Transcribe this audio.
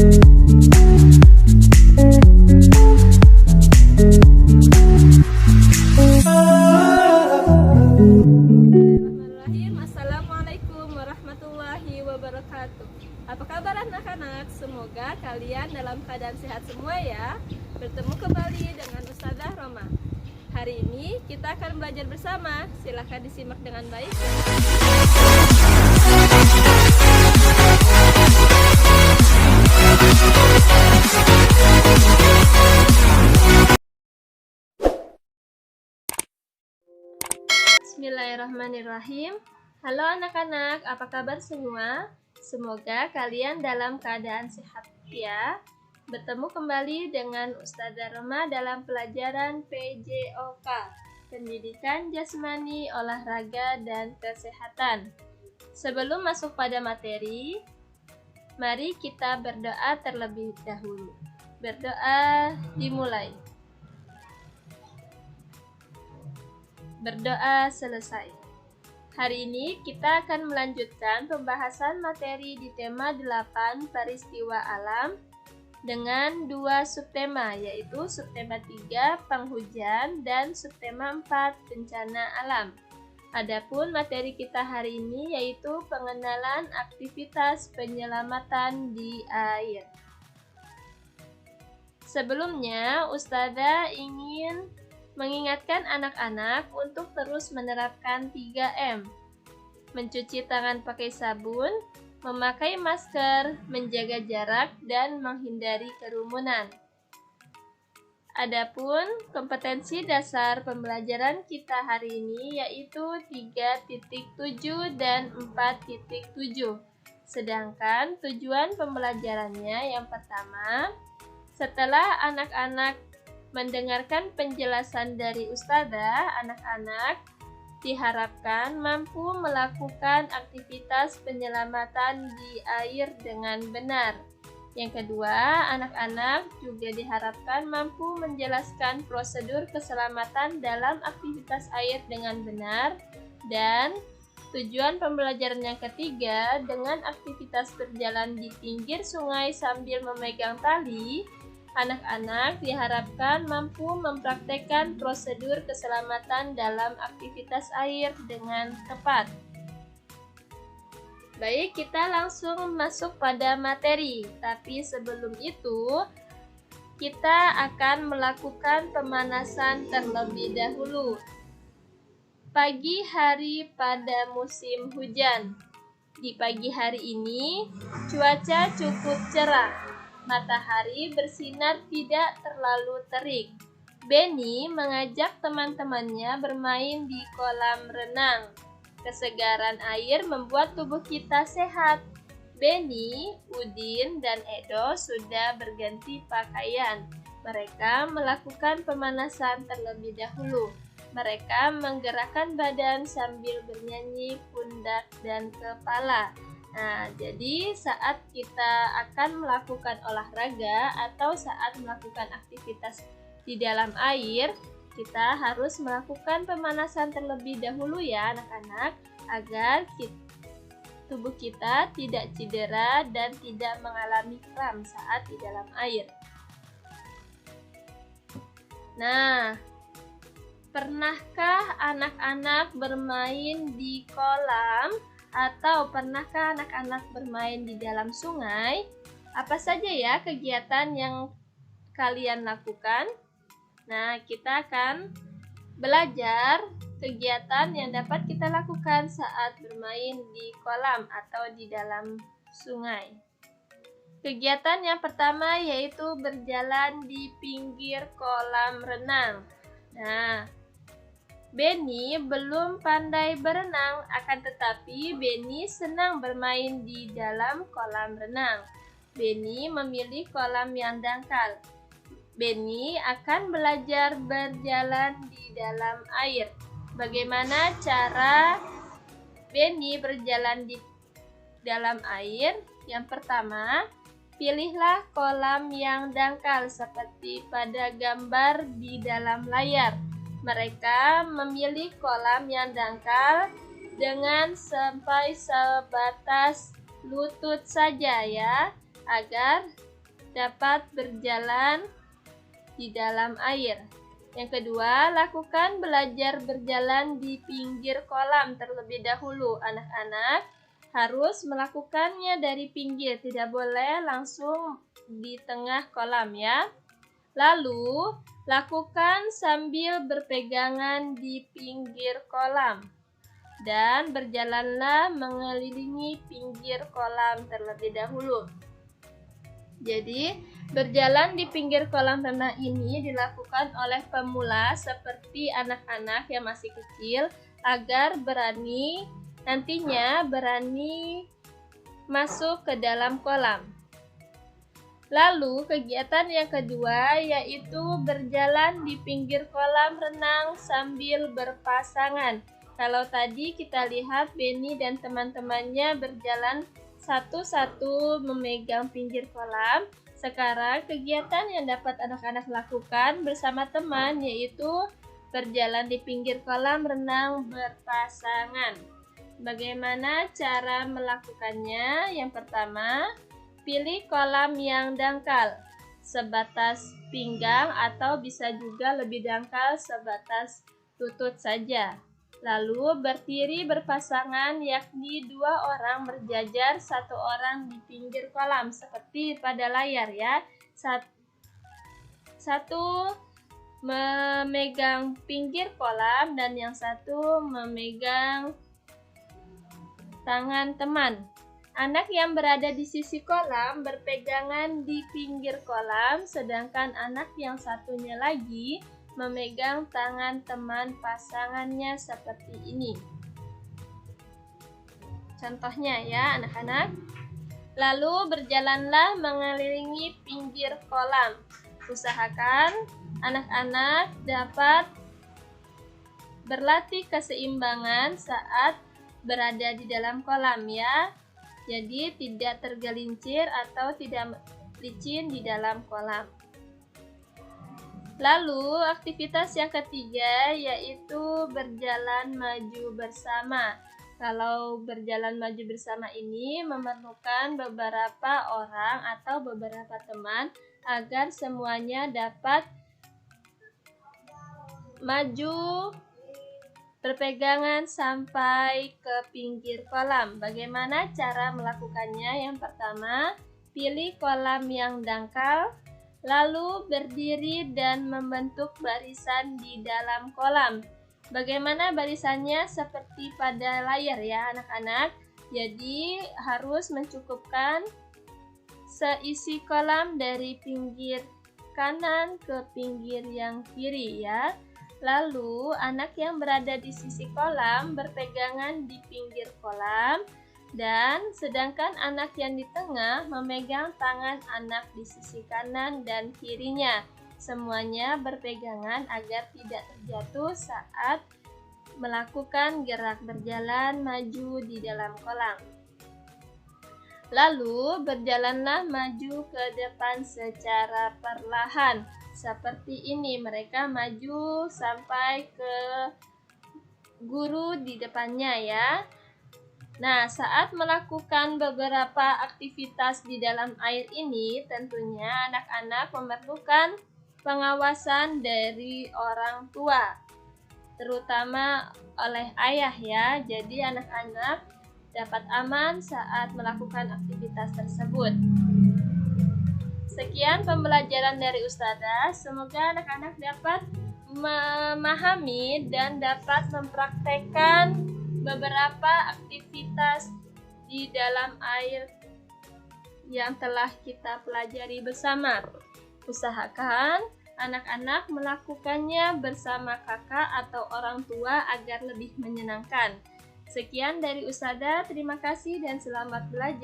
Assalamualaikum warahmatullahi wabarakatuh. Apa kabar anak-anak? Semoga kalian dalam keadaan sehat semua ya. Bertemu kembali dengan Ustazah Roma. Hari ini kita akan belajar bersama. Silahkan disimak dengan baik. Bismillahirrahmanirrahim. Halo anak-anak, apa kabar semua? Semoga kalian dalam keadaan sehat ya. Bertemu kembali dengan Ustazah Roma dalam pelajaran PJOK, Pendidikan Jasmani, Olahraga, dan Kesehatan. Sebelum masuk pada materi, mari kita berdoa terlebih dahulu. Berdoa dimulai. Berdoa selesai. Hari ini kita akan melanjutkan pembahasan materi di tema 8 peristiwa alam dengan 2 subtema, yaitu subtema 3 penghujan dan subtema 4 bencana alam. Adapun materi kita hari ini yaitu pengenalan aktivitas penyelamatan di air. Sebelumnya, Ustazah ingin mengingatkan anak-anak untuk terus menerapkan 3M. Mencuci tangan pakai sabun, memakai masker, menjaga jarak, dan menghindari kerumunan. Adapun kompetensi dasar pembelajaran kita hari ini yaitu 3.7 dan 4.7. Sedangkan tujuan pembelajarannya yang pertama, setelah anak-anak mendengarkan penjelasan dari Ustazah, anak-anak diharapkan mampu melakukan aktivitas penyelamatan di air dengan benar. Yang kedua, anak-anak juga diharapkan mampu menjelaskan prosedur keselamatan dalam aktivitas air dengan benar. Dan tujuan pembelajaran yang ketiga, dengan aktivitas berjalan di pinggir sungai sambil memegang tali, anak-anak diharapkan mampu mempraktekkan prosedur keselamatan dalam aktivitas air dengan tepat. Baik, kita langsung masuk pada materi. Tapi sebelum itu, kita akan melakukan pemanasan terlebih dahulu. Pagi hari pada musim hujan. Di pagi hari ini, cuaca cukup cerah. Matahari bersinar tidak terlalu terik. Benny mengajak teman-temannya bermain di kolam renang. Kesegaran air membuat tubuh kita sehat. Benny, Udin, dan Edo sudah berganti pakaian. Mereka melakukan pemanasan terlebih dahulu. Mereka menggerakkan badan sambil bernyanyi pundak dan kepala. Nah, jadi saat kita akan melakukan olahraga atau saat melakukan aktivitas di dalam air, kita harus melakukan pemanasan terlebih dahulu ya anak-anak, agar tubuh kita tidak cedera dan tidak mengalami kram saat di dalam air. Nah, pernahkah anak-anak bermain di kolam? Atau pernahkah anak-anak bermain di dalam sungai? Apa saja ya kegiatan yang kalian lakukan? Nah, kita akan belajar kegiatan yang dapat kita lakukan saat bermain di kolam atau di dalam sungai. Kegiatan yang pertama yaitu berjalan di pinggir kolam renang. Nah, Benny belum pandai berenang, akan tetapi Benny senang bermain di dalam kolam renang. Benny memilih kolam yang dangkal. Benny akan belajar berjalan di dalam air. Bagaimana cara Benny berjalan di dalam air? Yang pertama, pilihlah kolam yang dangkal seperti pada gambar di dalam layar. Mereka memilih kolam yang dangkal dengan sampai sebatas lutut saja ya, agar dapat berjalan di dalam air. Yang kedua, lakukan belajar berjalan di pinggir kolam terlebih dahulu. Anak-anak harus melakukannya dari pinggir, tidak boleh langsung di tengah kolam ya. Lalu, lakukan sambil berpegangan di pinggir kolam. Dan berjalanlah mengelilingi pinggir kolam terlebih dahulu. Jadi, berjalan di pinggir kolam renang ini dilakukan oleh pemula seperti anak-anak yang masih kecil agar nantinya berani masuk ke dalam kolam. Lalu, kegiatan yang kedua yaitu berjalan di pinggir kolam renang sambil berpasangan. Kalau tadi kita lihat Benny dan teman-temannya berjalan satu-satu memegang pinggir kolam. Sekarang kegiatan yang dapat anak-anak lakukan bersama teman yaitu berjalan di pinggir kolam renang berpasangan. Bagaimana cara melakukannya? Yang pertama, pilih kolam yang dangkal, sebatas pinggang atau bisa juga lebih dangkal sebatas lutut saja. Lalu berdiri berpasangan, yakni 2 orang berjajar, 1 orang di pinggir kolam seperti pada layar ya. Satu memegang pinggir kolam dan yang satu memegang tangan teman. Anak yang berada di sisi kolam berpegangan di pinggir kolam, sedangkan anak yang satunya lagi memegang tangan teman pasangannya seperti ini. Contohnya ya anak-anak. Lalu berjalanlah mengelilingi pinggir kolam. Usahakan anak-anak dapat berlatih keseimbangan saat berada di dalam kolam ya. Jadi tidak tergelincir atau tidak licin di dalam kolam. Lalu aktivitas yang ketiga yaitu berjalan maju bersama. Kalau berjalan maju bersama ini memerlukan beberapa orang atau beberapa teman agar semuanya dapat maju berpegangan sampai ke pinggir kolam. Bagaimana cara melakukannya? Yang pertama, pilih kolam yang dangkal. Lalu berdiri dan membentuk barisan di dalam kolam. Bagaimana barisannya? Seperti pada layar ya anak-anak. Jadi harus mencukupkan seisi kolam dari pinggir kanan ke pinggir yang kiri ya. Lalu anak yang berada di sisi kolam berpegangan di pinggir kolam. Dan sedangkan anak yang di tengah memegang tangan anak di sisi kanan dan kirinya. Semuanya berpegangan agar tidak terjatuh saat melakukan gerak berjalan maju di dalam kolam. Lalu berjalanlah maju ke depan secara perlahan. Seperti ini, mereka maju sampai ke guru di depannya ya. Nah, saat melakukan beberapa aktivitas di dalam air ini, tentunya anak-anak memerlukan pengawasan dari orang tua, terutama oleh ayah ya. Jadi anak-anak dapat aman saat melakukan aktivitas tersebut. Sekian pembelajaran dari Ustazah. Semoga anak-anak dapat memahami dan dapat mempraktekkan beberapa aktivitas di dalam air yang telah kita pelajari bersama. Usahakan anak-anak melakukannya bersama kakak atau orang tua agar lebih menyenangkan. Sekian dari Ustazah, terima kasih dan selamat belajar.